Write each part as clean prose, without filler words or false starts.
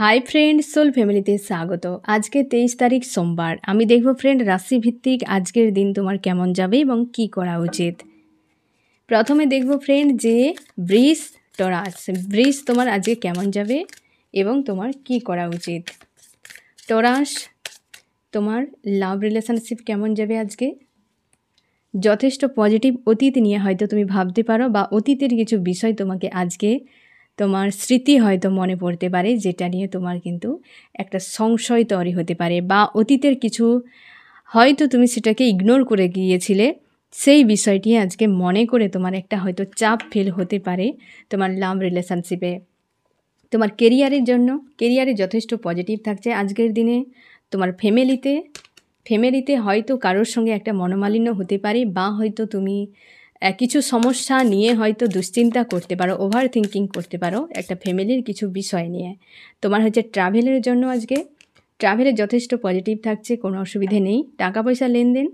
Hi friend, soul ফ্যামিলিতে স্বাগত। আজকে 23 তারিখ সোমবার। আমি দেখব ফ্রেন্ড রাশি ভিত্তিক আজকের দিন তোমার কেমন যাবে এবং কি করা উচিত। প্রথমে দেখব ফ্রেন্ড যে বৃষ টরাস, বৃষ তোমার আজকে কেমন যাবে এবং তোমার কি করা উচিত। টরাস, তোমার লাভ রিলেশনশিপ কেমন যাবে আজকে। যথেষ্ট পজিটিভ অতীত নিয়ে হয়তো তুমি ভাবতে পারো বা অতীতের কিছু বিষয় তোমাকে আজকে তোমার স্মৃতি হয়তো মনে পড়তে পারে, যেটা নিয়ে তোমার কিন্তু একটা সংশয় তৈরি হতে পারে বা অতীতের কিছু হয়তো তুমি সেটাকে ইগনোর করে গিয়েছিলে, সেই বিষয়টি আজকে মনে করে তোমার একটা হয়তো চাপ ফিল হতে পারে তোমার লাভ রিলেশনশিপে। তোমার কেরিয়ারের জন্য কেরিয়ারে যথেষ্ট পজিটিভ থাকছে আজকের দিনে। তোমার ফ্যামিলিতে হয়তো কারোর সঙ্গে একটা মনোমালিন্য হতে পারে বা হয়তো তুমি কিছু সমস্যা নিয়ে হয়তো দুশ্চিন্তা করতে পারো, ওভার থিঙ্কিং করতে পারো একটা ফ্যামিলির কিছু বিষয় নিয়ে। তোমার হচ্ছে ট্রাভেলের জন্য আজকে ট্রাভেলে যথেষ্ট পজিটিভ থাকছে, কোনো অসুবিধে নেই। টাকা পয়সা লেনদেন,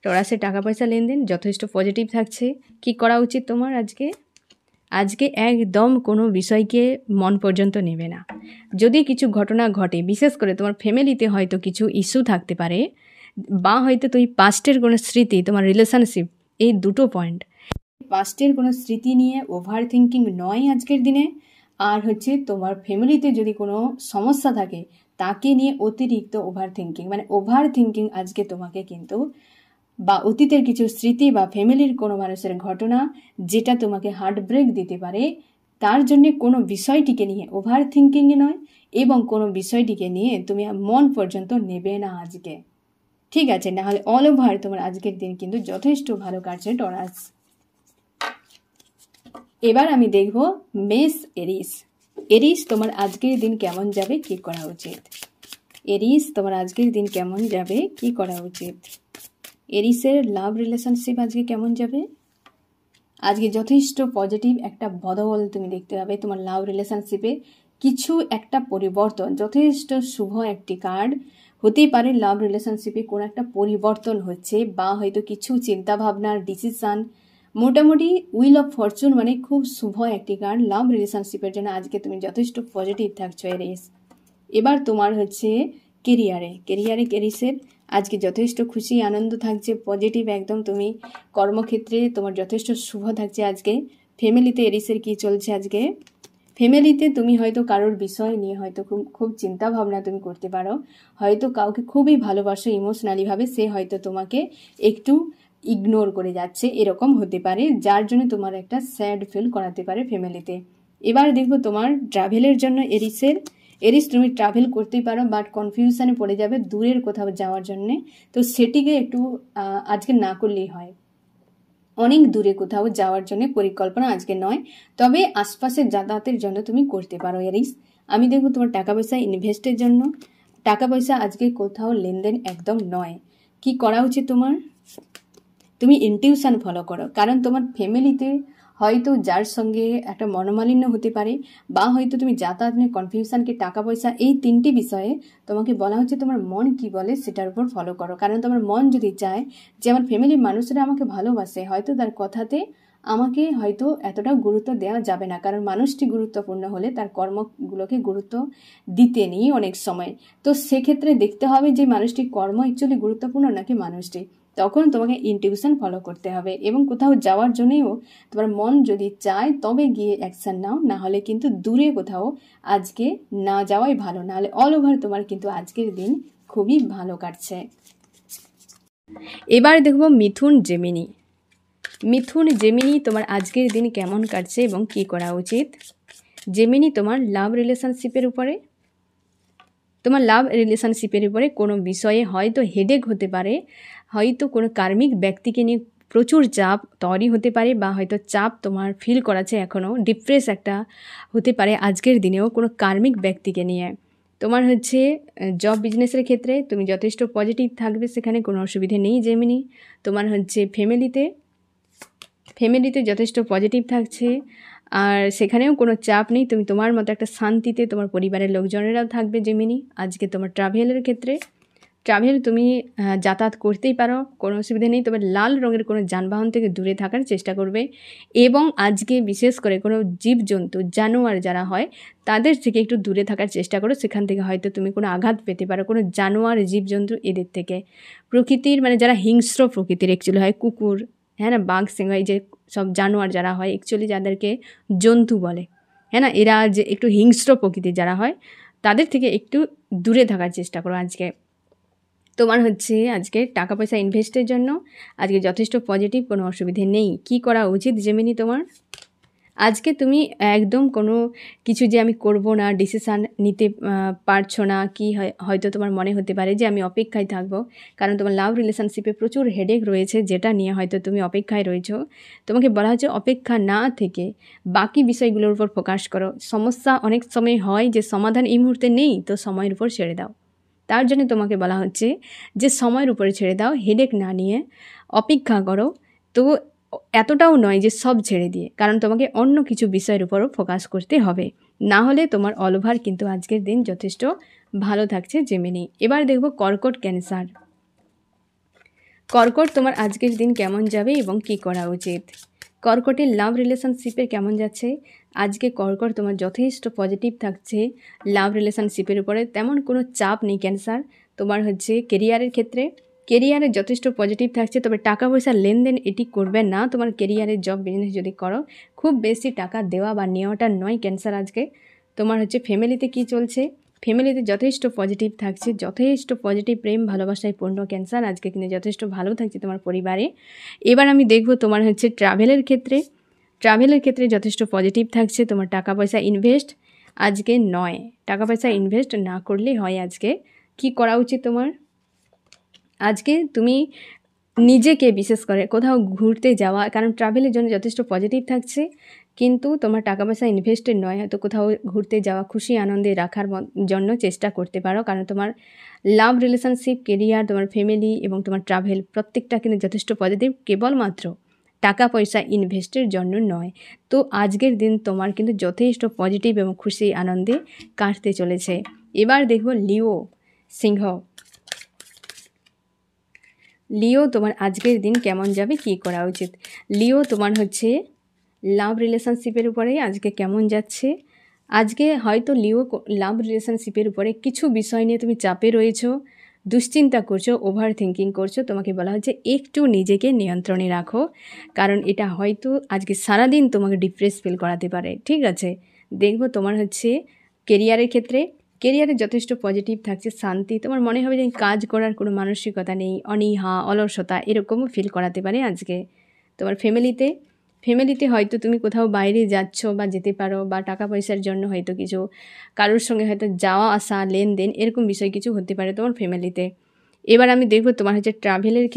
টরাসে টাকা পয়সা লেনদেন যথেষ্ট পজিটিভ থাকছে। কি করা উচিত তোমার আজকে একদম কোনো বিষয়কে মন পর্যন্ত নেবে না। যদি কিছু ঘটনা ঘটে, বিশেষ করে তোমার ফ্যামিলিতে হয়তো কিছু ইস্যু থাকতে পারে বা হয়তো তুই পাস্টের কোনো স্মৃতি, তোমার রিলেশনশিপ, এই দুটো পয়েন্ট, পাস্টের কোনো স্মৃতি নিয়ে ওভার থিঙ্কিং নয় আজকের দিনে। আর হচ্ছে তোমার ফ্যামিলিতে যদি কোনো সমস্যা থাকে তাকে নিয়ে অতিরিক্ত ওভার থিঙ্কিং, মানে ওভার থিঙ্কিং আজকে তোমাকে কিন্তু বা অতীতের কিছু স্মৃতি বা ফ্যামিলির কোনো মানুষের ঘটনা যেটা তোমাকে হার্ট ব্রেক দিতে পারে, তার জন্যে কোনো বিষয়টিকে নিয়ে ওভার থিঙ্কিংয়ে নয় এবং কোনো বিষয়টিকে নিয়ে তুমি মন পর্যন্ত নেবে না আজকে, ঠিক আছে? না হলে অল ওভার তোমার আজকের দিন কিন্তু যথেষ্ট ভালো কাটছে টরাস। এবার আমি দেখব মেষ এরিস তোমার আজকের দিন কেমন যাবে, কি করা উচিত। এরিস তোমার আজকের দিন কেমন যাবে, কি করা উচিত। এরিসের লাভ রিলেশনশিপ আজকে কেমন যাবে। আজকে যথেষ্ট পজিটিভ একটা বদল তুমি দেখতে পাবে তোমার লাভ রিলেশনশিপে। কিছু একটা পরিবর্তন, যথেষ্ট শুভ একটি কার্ড হতেই পারে। লাভ রিলেশনশিপে কোনো একটা পরিবর্তন হচ্ছে বা হয়তো কিছু চিন্তাভাবনার ডিসিশান, মোটামুটি উইল অফ ফরচুন, মানে খুব শুভ একটি কার্ড লাভ রিলেশনশিপের জন্য। আজকে তুমি যথেষ্ট পজিটিভ থাকছো এরিস। এবার তোমার হচ্ছে কেরিয়ারের আজকে যথেষ্ট খুশি আনন্দ থাকছে, পজিটিভ একদম। তুমি কর্মক্ষেত্রে তোমার যথেষ্ট শুভ থাকছে আজকে। ফ্যামিলিতে এরিসের কি চলছে আজকে। ফ্যামিলিতে তুমি হয়তো কারোর বিষয় নিয়ে হয়তো খুব চিন্তা ভাবনা তুমি করতে পারো, হয়তো কাউকে খুবই ভালোবাসো ইমোশনালিভাবে, সে হয়তো তোমাকে একটু ইগনোর করে যাচ্ছে, এরকম হতে পারে, যার জন্য তোমার একটা স্যাড ফিল করাতে পারে ফ্যামিলিতে। এবার দেখবো তোমার ট্রাভেলের জন্য এরিস তুমি ট্রাভেল করতেই পারো, বাট কনফিউশনে পড়ে যাবে দূরের কোথাও যাওয়ার জন্যে, তো সেটিকে একটু আজকে না করলেই হয়। অনেক দূরে কোথাও যাওয়ার জন্য পরিকল্পনা আজকে নয়, তবে আশপাশের যাতায়াতের জন্য তুমি করতে পারো এরিস। আমি দেখবো তোমার টাকা পয়সা ইনভেস্টের জন্য, টাকা পয়সা আজকে কোথাও লেনদেন একদম নয়। কি করা উচিত তোমার, তুমি ইনটিউশন ফলো করো, কারণ তোমার ফ্যামিলিতে হয়তো যার সঙ্গে একটা মনোমালিন্য হতে পারে বা হয়তো তুমি যাতায়াত নিয়ে কনফিউশনকে টাকা পয়সা, এই তিনটি বিষয়ে তোমাকে বলা হচ্ছে তোমার মন কি বলে সেটার উপর ফলো করো। কারণ তোমার মন যদি চায় যে আমার ফ্যামিলির মানুষরা আমাকে ভালোবাসে, হয়তো তার কথাতে আমাকে হয়তো এতটাও গুরুত্ব দেওয়া যাবে না, কারণ মানুষটি গুরুত্বপূর্ণ হলে তার কর্মগুলোকে গুরুত্ব দিতে নেই অনেক সময়। তো সেক্ষেত্রে দেখতে হবে যে মানুষটির কর্ম অ্যাকচুয়ালি গুরুত্বপূর্ণ নাকি মানুষটি, তখন তোমাকে ইনটিউশন ফলো করতে হবে। এবং কোথাও যাওয়ার জন্যও তোমার মন যদি চায় তবে গিয়ে অ্যাকশন নাও, না হলে কিন্তু দূরে কোথাও আজকে না যাওয়াই ভালো, না হলে অল ওভার তোমার কিন্তু আজকের দিন খুবই ভালো কাটছে। এবার দেখব মিথুন জেমিনি তোমার আজকের দিন কেমন কাটছে এবং কি করা উচিত। জেমিনি তোমার লাভ রিলেশনশিপের উপরে কোনো বিষয়ে হয়তো হেডেক হতে পারে, হয়তো কোনো কার্মিক ব্যক্তিকে নিয়ে প্রচুর চাপ তৈরি হতে পারে বা হয়তো চাপ তোমার ফিল করাচ্ছে এখনও, ডিপ্রেস একটা হতে পারে আজকের দিনেও কোনো কার্মিক ব্যক্তিকে নিয়ে। তোমার হচ্ছে জব বিজনেসের ক্ষেত্রে তুমি যথেষ্ট পজিটিভ থাকবে, সেখানে কোনো অসুবিধে নেই জেমিনি। তোমার হচ্ছে ফ্যামিলিতে যথেষ্ট পজিটিভ থাকছে, আর সেখানেও কোনো চাপ নেই, তুমি তোমার মতো একটা শান্তিতে তোমার পরিবারের লোকজনেরাও থাকবে জেমিনি। আজকে তোমার ট্রাভেলের ক্ষেত্রে ট্রাভেল তুমি যাতায়াত করতেই পারো, কোনো অসুবিধা নেই। তবে লাল রঙের কোনো যানবাহন থেকে দূরে থাকার চেষ্টা করবে এবং আজকে বিশেষ করে কোনো জীবজন্তু জানোয়ার যারা হয় তাদের থেকে একটু দূরে থাকার চেষ্টা করো। সেখান থেকে হয়তো তুমি কোনো আঘাত পেতে পারো, কোনো জানোয়ার জীবজন্তু এদের থেকে। প্রকৃতির মানে যারা হিংস্র প্রকৃতির অ্যাকচুয়ালি হয়, কুকুর, হ্যাঁ না, বাঘ, সিংহ, এই যে সব জানোয়ার যারা হয় অ্যাকচুয়ালি যাদেরকে জন্তু বলে, হ্যাঁ না, এরা যে একটু হিংস্র প্রকৃতির যারা হয় তাদের থেকে একটু দূরে থাকার চেষ্টা করো আজকে। তোমার হচ্ছে আজকে টাকা পয়সা ইনভেস্টের জন্য আজকে যথেষ্ট পজিটিভ, কোনো অসুবিধে নেই। কি করা উচিত জেমিনি তোমার? আজকে তুমি একদম কোনো কিছু যে আমি করব না, ডিসিশান নিতে পারছো না, কি হয়তো তোমার মনে হতে পারে যে আমি অপেক্ষায় থাকবো, কারণ তোমার লাভ রিলেশনশিপে প্রচুর হেডেক রয়েছে, যেটা নিয়ে হয়তো তুমি অপেক্ষায় রয়েছো। তোমাকে বলা হচ্ছে অপেক্ষা না থেকে বাকি বিষয়গুলোর উপর ফোকাস করো। সমস্যা অনেক সময় হয় যে সমাধান এই মুহূর্তে নেই, তো সময়ের উপর ছেড়ে দাও। তার জন্য তোমাকে বলা হচ্ছে যে সময়ের উপরে ছেড়ে দাও, হেডেক না নিয়ে অপেক্ষা করো। তো এতটাও নয় যে সব ছেড়ে দিয়ে, কারণ তোমাকে অন্য কিছু বিষয়ের উপরও ফোকাস করতে হবে, না হলে তোমার অল ওভার কিন্তু আজকের দিন যথেষ্ট ভালো থাকছে জেমিনি। এবার দেখব কর্কট ক্যান্সার। কর্কট তোমার আজকের দিন কেমন যাবে এবং কি করা উচিত? কর্কটের লাভ রিলেশনশিপের কেমন যাচ্ছে? আজকে কর্কট তোমার যথেষ্ট পজিটিভ থাকছে লাভ রিলেশনশিপের উপরে, তেমন কোনো চাপ নেই ক্যান্সার। তোমার হচ্ছে কেরিয়ারের ক্ষেত্রে কেরিয়ারে যথেষ্ট পজিটিভ থাকছে, তবে টাকা পয়সার লেনদেন এটি করবে না। তোমার কেরিয়ারের জব বিজনেস যদি করো, খুব বেশি টাকা দেওয়া বা নেওয়াটা নয় ক্যান্সার আজকে। তোমার হচ্ছে ফ্যামিলিতে কি চলছে? ফ্যামিলিতে যথেষ্ট পজিটিভ থাকছে, যথেষ্ট পজিটিভ প্রেম ভালোবাসায় পূর্ণ ক্যান্সার আজকে কিন্তু যথেষ্ট ভালো থাকছে তোমার পরিবারে। এবার আমি দেখব তোমার হচ্ছে ট্রাভেলের ক্ষেত্রে যথেষ্ট পজিটিভ থাকছে। তোমার টাকা পয়সা ইনভেস্ট আজকে নয়, টাকা পয়সা ইনভেস্ট না করলেই হয়। আজকে কি করা উচিত তোমার? আজকে তুমি নিজেকে বিশেষ করে কোথাও ঘুরতে যাওয়া, কারণ ট্রাভেলের জন্য যথেষ্ট পজিটিভ থাকছে, কিন্তু তোমার টাকা পয়সা ইনভেস্টেড নয়, হয়তো কোথাও ঘুরতে যাওয়া, খুশি আনন্দে রাখার জন্য চেষ্টা করতে পারো, কারণ তোমার লাভ রিলেশনশিপ, কেরিয়ার, তোমার ফ্যামিলি এবং তোমার ট্রাভেল প্রত্যেকটা কিন্তু যথেষ্ট পজিটিভ, কেবলমাত্র টাকা পয়সা ইনভেস্টের জন্য নয়। তো আজকের দিন তোমার কিন্তু যথেষ্ট পজিটিভ এবং খুশি আনন্দে কাটতে চলেছে। এবার দেখব লিও, সিংহ। লিও তোমার আজকের দিন কেমন যাবে, কি করা উচিত? লিও তোমার হচ্ছে লাভ রিলেশনশিপের উপরে আজকে কেমন যাচ্ছে? আজকে হয়তো লিও লাভ রিলেশনশিপের উপরে কিছু বিষয় নিয়ে তুমি চাপে রয়েছো, দুশ্চিন্তা করছো, ওভার থিঙ্কিং করছো। তোমাকে বলা হচ্ছে একটু নিজেকে নিয়ন্ত্রণে রাখো, কারণ এটা হয়তো আজকে সারাদিন তোমাকে ডিপ্রেস ফিল করাতে পারে। ঠিক আছে, দেখবো তোমার হচ্ছে কেরিয়ারে যথেষ্ট পজিটিভ থাকছে, শান্তি। তোমার মনে হবে যে কাজ করার কোনো মানসিকতা নেই, অনীহা, অলসতা এরকমও ফিল করাতে পারে আজকে। তোমার ফ্যামিলিতে হয়তো তুমি কোথাও বাইরে যাচ্ছ বা যেতে পারো, বা টাকা পয়সার জন্য হয়তো কিছু কারোর সঙ্গে হয়তো যাওয়া আসা, লেনদেন, এরকম বিষয় কিছু হতে পারে তোমার ফ্যামিলিতে। এবার আমি দেখবো তোমার হচ্ছে ট্রাভেলের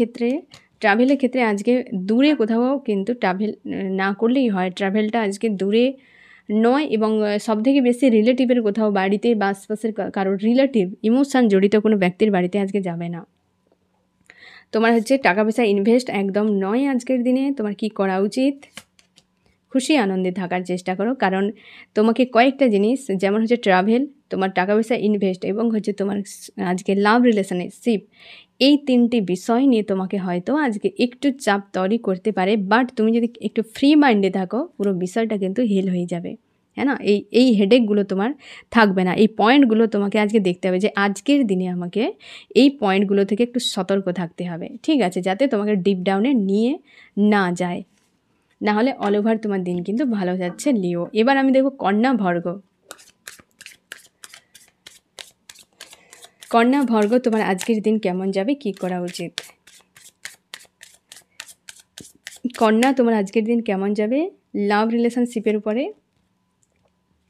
ক্ষেত্রে আজকে দূরে কোথাও কিন্তু ট্রাভেল না করলেই হয়। ট্রাভেলটা আজকে দূরে নয়, এবং সবথেকে বেশি রিলেটিভের কোথাও বাড়িতে বা আশপাশের কারোর রিলেটিভ ইমোশান জড়িত কোনো ব্যক্তির বাড়িতে আজকে যাবে না। তোমার হচ্ছে টাকা পয়সা ইনভেস্ট একদম নয় আজকের দিনে। তোমার কি করা উচিত? খুশি আনন্দে থাকার চেষ্টা করো, কারণ তোমাকে কয়েকটা জিনিস, যেমন হচ্ছে ট্রাভেল, তোমার টাকা পয়সা ইনভেস্ট এবং হচ্ছে তোমার আজকে লাভ রিলেশনশিপ, এই তিনটি বিষয় নিয়ে তোমাকে হয়তো আজকে একটু চাপ তৈরি করতে পারে। বাট তুমি যদি একটু ফ্রি মাইন্ডে থাকো, পুরো বিষয়টা কিন্তু হিল হয়ে যাবে, হ্যাঁ না? এই হেডেকগুলো তোমার থাকবে না। এই পয়েন্টগুলো তোমাকে আজকে দেখতে হবে যে আজকের দিনে আমাকে এই পয়েন্টগুলো থেকে একটু সতর্ক থাকতে হবে, ঠিক আছে, যাতে তোমাকে ডিপ ডাউনে নিয়ে না যায়, না হলে অল ওভার তোমার দিন কিন্তু ভালো যাচ্ছে লিও। এবার আমি দেখব কন্যা ভর্গ তোমার আজকের দিন কেমন যাবে, কি করা উচিত? কন্যা তোমার আজকের দিন কেমন যাবে লাভ রিলেশনশিপের উপরে?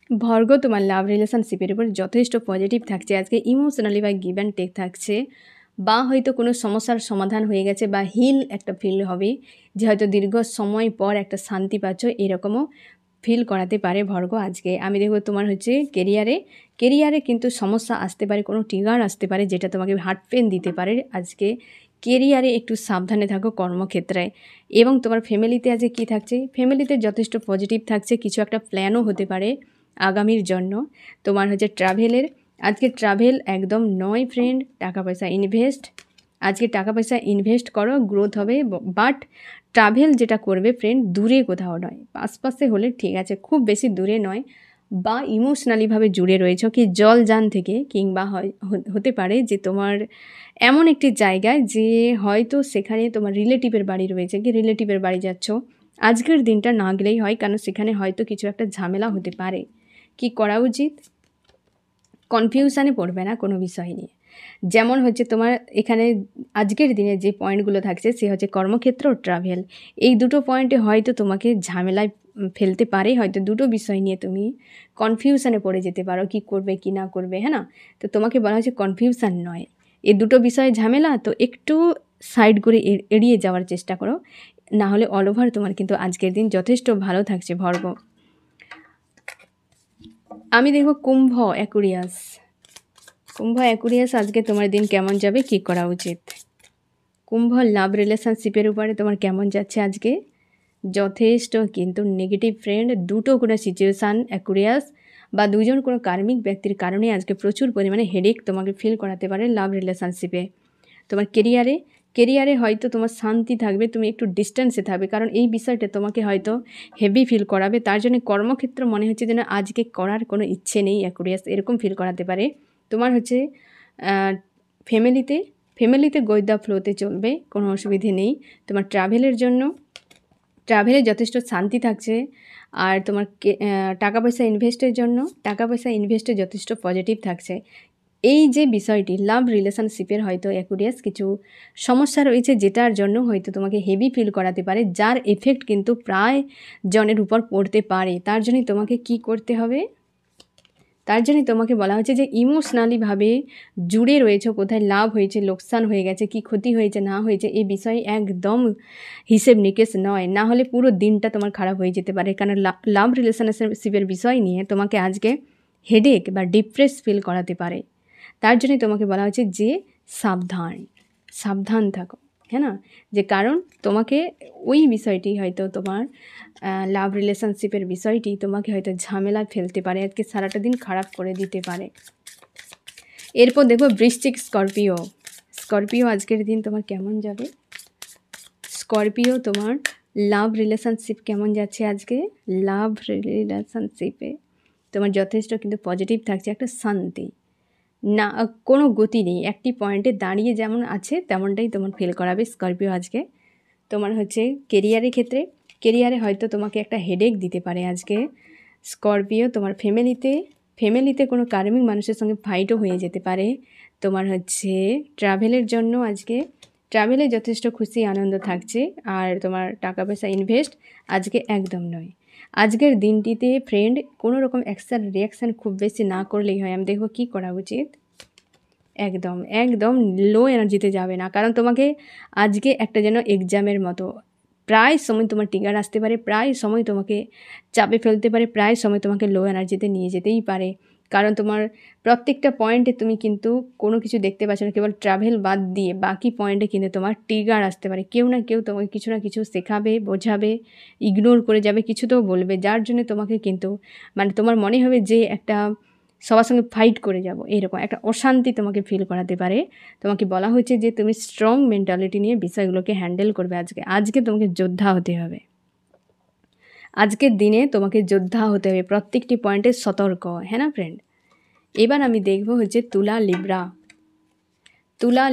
ভর্গ তোমার লাভ রিলেশনশিপের উপর যথেষ্ট পজিটিভ থাকছে আজকে, ইমোশনালি বা গিভ অ্যান্ড টেক থাকছে, বা হয়তো কোনো সমস্যার সমাধান হয়ে গেছে বা হিল একটা ফিল হবে, যে হয়তো দীর্ঘ সময় পর একটা শান্তি পাচ্ছ, এরকমও ফিল করাতে পারে ভর্গ আজকে। আমি দেখব তোমার হচ্ছে কেরিয়ারে কিন্তু সমস্যা আসতে পারে, কোনো ট্রিগার আসতে পারে যেটা তোমাকে হার্ট পেন দিতে পারে আজকে। কেরিয়ারে একটু সাবধানে থাকো কর্মক্ষেত্রে। এবং তোমার ফ্যামিলিতে আজকে কী থাকছে? ফ্যামিলিতে যথেষ্ট পজিটিভ থাকছে, কিছু একটা প্ল্যানও হতে পারে আগামীর জন্য। তোমার হচ্ছে ট্রাভেলের আজকে ট্রাভেল একদম নয় ফ্রেন্ড। টাকা পয়সা ইনভেস্ট, আজকে টাকা পয়সা ইনভেস্ট করো, গ্রোথ হবে। বাট ট্রাভেল যেটা করবে ফ্রেন্ড দূরে কোথাও নয়, আশপাশে হলে ঠিক আছে, খুব বেশি দূরে নয়। বা ইমোশনালিভাবে জুড়ে রয়েছো কি জল যান থেকে, কিংবা হতে পারে যে তোমার এমন একটি জায়গায় যে হয়তো সেখানে তোমার রিলেটিভের বাড়ি রয়েছে, কি রিলেটিভের বাড়ি যাচ্ছ। আজকের দিনটা না গেলেই হয়, কারণ সেখানে হয়তো কিছু একটা ঝামেলা হতে পারে। কি করা উচিত? কনফিউশানে পড়বে না কোনো বিষয় নিয়ে। যেমন হচ্ছে তোমার এখানে আজকের দিনে যে পয়েন্টগুলো থাকছে সে হচ্ছে কর্মক্ষেত্র ও ট্রাভেল। এই দুটো পয়েন্টে হয়তো তোমাকে ঝামেলায় ফেলতে পারে, হয়তো দুটো বিষয় নিয়ে তুমি কনফিউশানে পড়ে যেতে পারো, কি করবে কি না করবে, হ্যাঁ না? তো তোমাকে বলা হচ্ছে কনফিউশান নয়, এই দুটো বিষয়ে ঝামেলা তো একটু সাইড করে এড়িয়ে যাওয়ার চেষ্টা করো, না হলে অল ওভার তোমার কিন্তু আজকের দিন যথেষ্ট ভালো থাকছে ভর্গ। আমি দেখব কুম্ভ অ্যাকুরিয়াস। কুম্ভ অ্যাকুরিয়াস আজকে তোমার দিন কেমন যাবে, কী করা উচিত? কুম্ভ লাভ রিলেশনশিপের উপরে তোমার কেমন যাচ্ছে আজকে? যথেষ্ট কিন্তু নেগেটিভ ফ্রেন্ড। দুটো কোনো সিচুয়েশান অ্যাকুরিয়াস বা দুজন কোনো কার্মিক ব্যক্তির কারণে আজকে প্রচুর পরিমাণে হেডেক তোমাকে ফিল করাতে পারে লাভ রিলেশনশিপে। তোমার কেরিয়ারে হয়তো তোমার শান্তি থাকবে, তুমি একটু ডিস্টেন্সে থাকবে, কারণ এই বিষয়টা তোমাকে হয়তো হেভি ফিল করাবে। তার জন্য কর্মক্ষেত্র মনে হচ্ছে যেন আজকে করার কোনো ইচ্ছে নেই অ্যাকুরিয়াস, এরকম ফিল করাতে পারে। তোমার হচ্ছে ফ্যামিলিতে গোয়েদা ফ্লোতে চলবে, কোনো অসুবিধে নেই। তোমার ট্রাভেলে যথেষ্ট শান্তি থাকছে। আর তোমার টাকা পয়সা ইনভেস্টে যথেষ্ট পজিটিভ থাকছে। এই যে বিষয়টি লাভ রিলেশনশিপের হয়তো অ্যাকুরিয়াস কিছু সমস্যা রয়েছে, যেটার জন্য হয়তো তোমাকে হেভি ফিল করাতে পারে, যার এফেক্ট কিন্তু প্রায় জনের উপর পড়তে পারে। তার জন্যই তোমাকে কি করতে হবে? তার জন্যই তোমাকে বলা হচ্ছে যে ইমোশনালিভাবে জুড়ে রয়েছে, কোথায় লাভ হয়েছে, লোকসান হয়ে গেছে, কি ক্ষতি হয়েছে না হয়েছে, এই বিষয়ে একদম হিসেব নিকেশ নয়, না হলে পুরো দিনটা তোমার খারাপ হয়ে যেতে পারে। কারণ লাভ রিলেশনশিপের বিষয় নিয়ে তোমাকে আজকে হেডেক বা ডিপ্রেস ফিল করাতে পারে। তার জন্যই তোমাকে বলা হচ্ছে যে সাবধান থাকো, হ্যাঁ না? যে কারণ তোমাকে ওই বিষয়টি হয়তো তোমার লাভ রিলেশনশিপের বিষয়টি তোমাকে হয়তো ঝামেলায় ফেলতে পারে, আজকে সারাটা দিন খারাপ করে দিতে পারে। এরপর দেখো বৃশ্চিক স্করপিও আজকের দিন তোমার কেমন যাবে? স্করপিও তোমার লাভ রিলেশনশিপ কেমন যাচ্ছে আজকে? লাভ রিলেশনশিপে তোমার যথেষ্ট কিন্তু পজিটিভ থাকছে, একটা শান্তি, না কোনো গতি নেই, একটি পয়েন্টে দাঁড়িয়ে যেমন আছে তেমনটাই তোমার ফিল করাবে স্করপিও আজকে। তোমার হচ্ছে কেরিয়ারে হয়তো তোমাকে একটা হেডেক দিতে পারে আজকে স্করপিও। তোমার ফ্যামিলিতে কোনো কার্মিক মানুষের সঙ্গে ফাইটও হয়ে যেতে পারে। তোমার হচ্ছে ট্রাভেলের জন্য আজকে ট্রাভেলে যথেষ্ট খুশি আনন্দ থাকছে। আর তোমার টাকা পয়সা ইনভেস্ট আজকে একদম নয়। আজকের দিনটিতে ফ্রেন্ড কোনো রকম রিয়াকশান খুব বেশি না করলেই হয়। আমি দেখব কী করা উচিত। একদম লো এনার্জিতে যাবে না, কারণ তোমাকে আজকে একটা যেন এক্সামের মতো প্রায় সময় তোমার ট্রিগার আসতে পারে, প্রায় সময় তোমাকে চাপে ফেলতে পারে, প্রায় সময় তোমাকে লো এনার্জিতে নিয়ে যেতেই পারে। কারণ তোমার প্রত্যেকটা পয়েন্টে তুমি কিন্তু কোনো কিছু দেখতে পাচ্ছ না, কেবল ট্রাভেল বাদ দিয়ে বাকি পয়েন্টে কিন্তু তোমার ট্রিগার আসতে পারে। কেউ না কেউ তোমাকে কিছু না কিছু শেখাবে, বোঝাবে, ইগনোর করে যাবে, কিছু তো বলবে, যার জন্য তোমাকে কিন্তু মানে তোমার মনে হবে যে একটা সবার সঙ্গে ফাইট করে যাব, এরকম একটা অশান্তি তোমাকে ফিল করাতে পারে। তোমাকে বলা হয়েছে যে তুমি স্ট্রং মেন্টালিটি নিয়ে বিষয়গুলোকে হ্যান্ডেল করবে। আজকে তোমাকে যোদ্ধা হতে হবে, আজকের দিনে তোমাকে যোদ্ধা হতে হবে, প্রত্যেকটি পয়েন্টে সতর্ক, হ্যাঁ না ফ্রেন্ড? এবার আমি দেখব হচ্ছে তুলা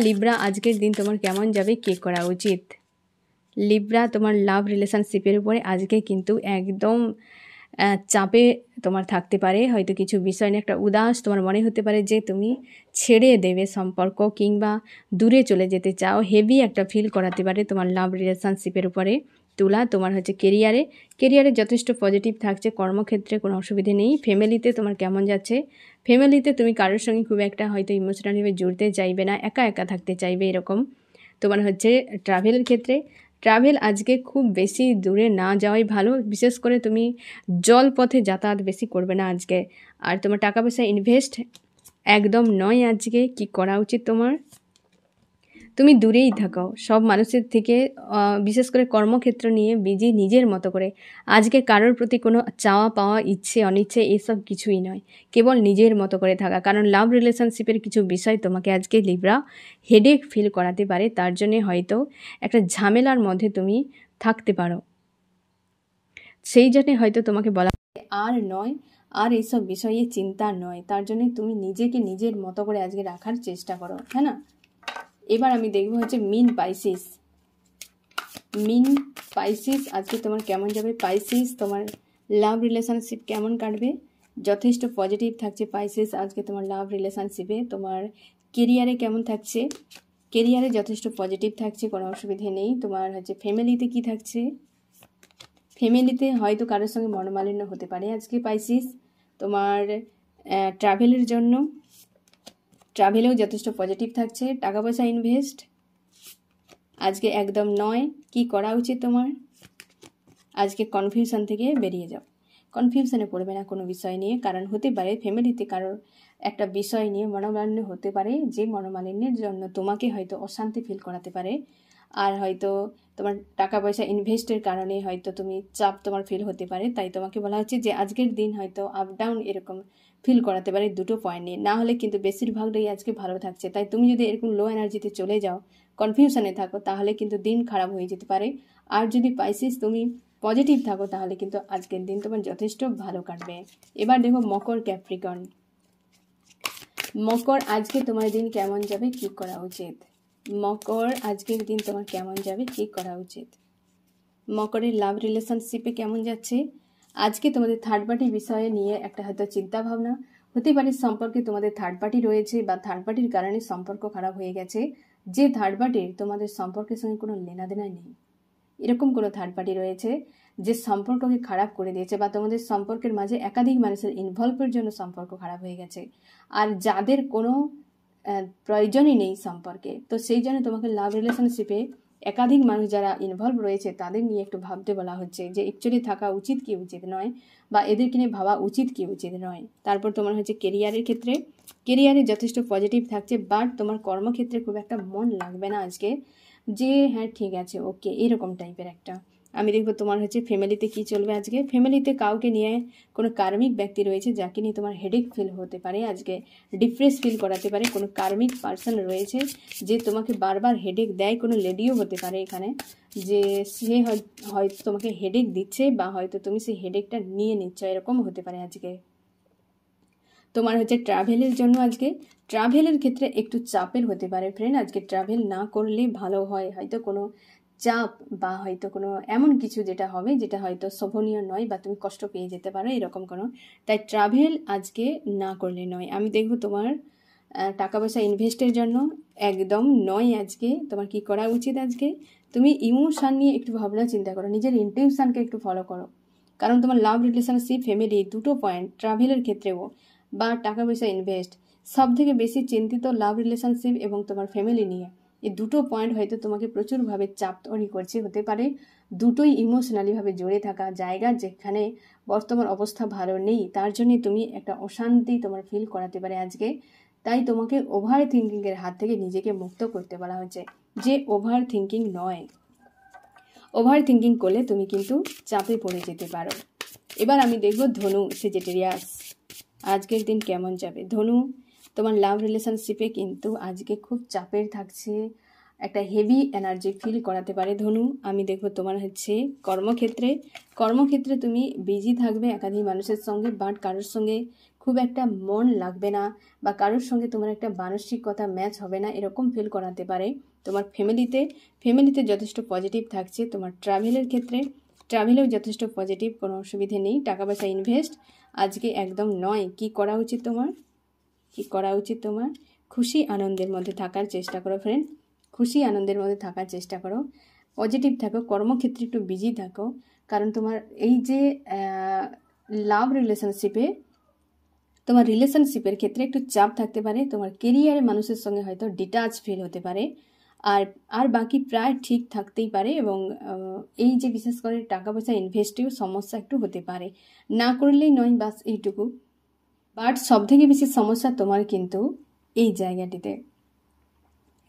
লিব্রা আজকের দিন তোমার কেমন যাবে, কী করা উচিত? লিব্রা তোমার লাভ রিলেশনশিপের উপরে আজকে কিন্তু একদম চাপে তোমার থাকতে পারে, হয়তো কিছু বিষয় নিয়ে একটা উদাস তোমার মনে হতে পারে যে তুমি ছেড়ে দেবে সম্পর্ক কিংবা দূরে চলে যেতে চাও, হেভি একটা ফিল করাতে পারে তোমার লাভ রিলেশনশিপের উপরে। তুলা তোমার হচ্ছে কেরিয়ারে যথেষ্ট পজিটিভ থাকছে, কর্মক্ষেত্রে কোনো অসুবিধে নেই। ফ্যামিলিতে তোমার কেমন যাচ্ছে? ফ্যামিলিতে তুমি কারোর সঙ্গে খুব একটা হয়তো ইমোশনালিভাবে জুড়তে চাইবে না, একা থাকতে চাইবে, এরকম। তোমার হচ্ছে ট্রাভেলের ক্ষেত্রে ট্রাভেল আজকে খুব বেশি দূরে না যাওয়াই ভালো, বিশেষ করে তুমি জলপথে যাতায়াত বেশি করবে না আজকে। আর তোমার টাকা পয়সা ইনভেস্ট একদম নয় আজকে, কি করা উচিত তোমার? তুমি দূরেই থাকো সব মানুষের থেকে, বিশেষ করে কর্মক্ষেত্র নিয়ে বিজি, নিজের মতো করে। আজকে কারোর প্রতি কোনো চাওয়া পাওয়া, ইচ্ছে অনিচ্ছে এসব কিছুই নয়, কেবল নিজের মতো করে থাকা। কারণ লাভ রিলেশনশিপের কিছু বিষয় তোমাকে আজকে লিব্রা হেডেক ফিল করাতে পারে, তার জন্যে হয়তো একটা ঝামেলার মধ্যে তুমি থাকতে পারো। সেই জন্যে হয়তো তোমাকে বলা আর নয়, আর এইসব বিষয়ে চিন্তা নয়, তার জন্যে তুমি নিজেকে নিজের মতো করে আজকে রাখার চেষ্টা করো, হ্যাঁ না। এবার আমি দেখবো হচ্ছে মিন পাইসিস। মিন পাইসিস আজকে তোমার কেমন যাবে? পাইসিস তোমার লাভ রিলেশনশিপ কেমন কাটবে? যথেষ্ট পজিটিভ থাকছে পাইসিস আজকে তোমার লাভ রিলেশনশিপে। তোমার কেরিয়ারে কেমন থাকছে? কেরিয়ারে যথেষ্ট পজিটিভ থাকছে, কোনো অসুবিধে নেই। তোমার হচ্ছে ফ্যামিলিতে কি থাকছে? ফ্যামিলিতে হয়তো কারোর সঙ্গে মনোমালিন্য হতে পারে আজকে পাইসিস। তোমার ট্রাভেলের জন্য, ট্রাভেলেও যথেষ্ট পজিটিভ থাকছে। টাকা পয়সা ইনভেস্ট আজকে একদম নয়। কি করা উচিত তোমার? আজকে কনফিউশন থেকে বেরিয়ে যাও, কনফিউশনে পড়বে না কোনো বিষয় নিয়ে। কারণ হতে পারে ফ্যামিলিতে কারোর একটা বিষয় নিয়ে মনোমালিন্য হতে পারে, যে মনোমালিন্যের জন্য তোমাকে হয়তো অশান্তি ফিল করাতে পারে। আর হয়তো তোমার টাকা পয়সা ইনভেস্টের কারণে হয়তো তুমি চাপ তোমার ফিল হতে পারে। তাই তোমাকে বলা হচ্ছে যে আজকের দিন হয়তো আপ ডাউন এরকম ফিল করাতে পারে দুটো পয়েন্ট নিয়ে। না হলে কিন্তু বেশিরভাগটাই আজকে ভালো থাকছে। তাই তুমি যদি এরকম লো এনার্জিতে চলে যাও, কনফিউশনে থাকো, তাহলে কিন্তু দিন খারাপ হয়ে যেতে পারে। আর যদি পাইসিস তুমি পজিটিভ থাকো, তাহলে কিন্তু আজকের দিন তোমার যথেষ্ট ভালো কাটবে। এবার দেখো মকর, ক্যাপ্রিকন। মকর আজকে তোমার দিন কেমন যাবে, কি করা উচিত? মকর আজকের দিন তোমার কেমন যাবে, কি করা উচিত? মকরের লাভ রিলেশনশিপে কেমন যাচ্ছে? আজকে তোমাদের থার্ড পার্টি বিষয়ে নিয়ে একটা হয়তো চিন্তা ভাবনা হতে পারে। সম্পর্কে তোমাদের থার্ড পার্টি রয়েছে, বা থার্ড পার্টির কারণে সম্পর্ক খারাপ হয়ে গেছে। যে থার্ড পার্টির তোমাদের সম্পর্কের সঙ্গে কোনো লেনাদেনা নেই, এরকম কোনো থার্ড পার্টি রয়েছে যে সম্পর্ককে খারাপ করে দিয়েছে, বা তোমাদের সম্পর্কের মাঝে একাধিক মানুষের ইনভলভের জন্য সম্পর্ক খারাপ হয়ে গেছে। আর যাদের কোনো প্রয়োজনই নেই সম্পর্কে, তো সেই জন্য তোমাকে লাভ রিলেশনশিপে একাধিক মানুষ যারা ইনভলভ রয়েছে তাদের নিয়ে একটু ভাবতে বলা হচ্ছে যে অ্যাকচুয়ালি থাকা উচিত কি উচিত নয়, বা এদেরকে নিয়ে ভাবা উচিত কি উচিত নয়। তারপর তোমার হচ্ছে কেরিয়ারের ক্ষেত্রে, কেরিয়ারে যথেষ্ট পজিটিভ থাকছে, বাট তোমার কর্মক্ষেত্রে খুব একটা মন লাগবে না আজকে, যে হ্যাঁ ঠিক আছে ওকে এরকম টাইপের একটা। আমি দেখবো তোমার হচ্ছে ফ্যামিলিতে কি চলবে আজকে। ফ্যামিলিতে কাউকে নিয়ে কোনো কার্মিক ব্যক্তি রয়েছে যাকে নিয়ে তোমার হেডেক ফিল হতে পারে, আজকে ডিপ্রেস ফিল করাতে পারে। কোনো কার্মিক পার্সন রয়েছে যে তোমাকে বারবার হেডেক দেয়, কোনো লেডিও হতে পারে এখানে, যে সে হয়তো তোমাকে হেডেক দিচ্ছে, বা হয়তো তুমি সেই হেডেকটা নিয়ে নিচ্ছ, এরকম হতে পারে আজকে। তোমার হচ্ছে ট্রাভেলের জন্য আজকে, ট্রাভেলের ক্ষেত্রে একটু চাপের হতে পারে ফ্রেন্ড। আজকে ট্রাভেল না করলে ভালো হয়, হয়তো কোনো চাপ বা হয়তো কোনো এমন কিছু যেটা হবে যেটা হয়তো শোভনীয় নয়, বা তুমি কষ্ট পেয়ে যেতে পারো এরকম কোনো। তাই ট্রাভেল আজকে না করলে নয়। আমি দেখব তোমার টাকা পয়সা ইনভেস্টের জন্য একদম নয় আজকে। তোমার কি করা উচিত আজকে? তুমি ইমোশন নিয়ে একটু ভাবনা চিন্তা করো, নিজের ইনটিউশনকে একটু ফলো করো। কারণ তোমার লাভ রিলেশনশিপ, ফ্যামিলি দুটো পয়েন্ট, ট্রাভেলের ক্ষেত্রেও বা টাকা পয়সা ইনভেস্ট, সব থেকে বেশি চিন্তিত লাভ রিলেশনশিপ এবং তোমার ফ্যামিলি নিয়ে। এই দুটো পয়েন্ট হয়তো তোমাকে প্রচুরভাবে চাপ তৈরি করছে, হতে পারে দুটোই ইমোশনালিভাবে জড়ে থাকা জায়গা, যেখানে বর্তমান অবস্থা ভালো নেই, তার জন্যে তুমি একটা অশান্তি তোমার ফিল করাতে পারে আজকে। তাই তোমাকে ওভার থিঙ্কিংয়ের হাত থেকে নিজেকে মুক্ত করতে বলা হচ্ছে, যে ওভার থিঙ্কিং নয়। ওভার থিঙ্কিং করলে তুমি কিন্তু চাপে পড়ে যেতে পারো। এবার আমি দেখব ধনু, সেজিটেরিয়াস আজকের দিন কেমন যাবে। ধনু তোমার লাভ রিলেশনশিপে কিন্তু আজকে খুব চাপের থাকছে, একটা হেভি এনার্জি ফিল করাতে পারে ধনু। আমি দেখব তোমার হচ্ছে কর্মক্ষেত্রে, কর্মক্ষেত্রে তুমি বিজি থাকবে একাধিক মানুষের সঙ্গে, বাট কারোর সঙ্গে খুব একটা মন লাগবে না, বা কারোর সঙ্গে তোমার একটা মানসিকতা ম্যাচ হবে না, এরকম ফিল করাতে পারে। তোমার ফ্যামিলিতে যথেষ্ট পজিটিভ থাকছে। তোমার ট্রাভেলের ক্ষেত্রে, ট্রাভেলেও যথেষ্ট পজিটিভ, কোনো অসুবিধে নেই। টাকা পয়সা ইনভেস্ট আজকে একদম নয়। কি করা উচিত তোমার? কি করা উচিত তোমার? খুশি আনন্দের মধ্যে থাকার চেষ্টা করো ফ্রেন্ড, খুশি আনন্দের মধ্যে থাকার চেষ্টা করো, পজিটিভ থাকো, কর্মক্ষেত্রে একটু বিজি থাকো। কারণ তোমার এই যে লাভ রিলেশনশিপে, তোমার রিলেশনশিপের ক্ষেত্রে একটু চাপ থাকতে পারে। তোমার কেরিয়ারে মানুষের সঙ্গে হয়তো ডিটাচ ফিল হতে পারে, আর বাকি প্রায় ঠিক থাকতেই পারে। এবং এই যে বিশেষ করে টাকা পয়সা ইনভেস্টেও সমস্যা একটু হতে পারে, না করলেই নয়, বাস এইটুকু। বাট সব থেকে বেশি সমস্যা তোমার কিন্তু এই জায়গাটিতে,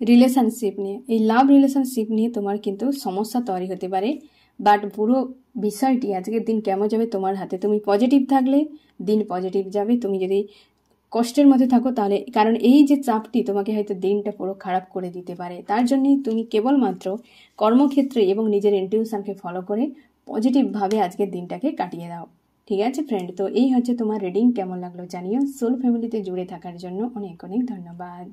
রিলেশনশিপ নিয়ে, এই লাভ রিলেশনশিপ নিয়ে তোমার কিন্তু সমস্যা তৈরি হতে পারে। বাট পুরো বিষয়টি আজকের দিন কেমন যাবে তোমার হাতে। তুমি পজিটিভ থাকলে দিন পজিটিভ যাবে, তুমি যদি কষ্টের মধ্যে থাকো তাহলে, কারণ এই যে চাপটি তোমাকে হয়তো দিনটা পুরো খারাপ করে দিতে পারে। তার জন্যই তুমি কেবলমাত্র কর্মক্ষেত্রে এবং নিজের ইনটিউশনকে ফলো করে পজিটিভভাবে আজকের দিনটাকে কাটিয়ে দাও। ঠিক আছে ফ্রেন্ড, তো এই হচ্ছে তোমার রিডিং। কেমন লাগলো জানিও। সোল ফ্যামিলিতে জুড়ে থাকার জন্য অনেক অনেক ধন্যবাদ।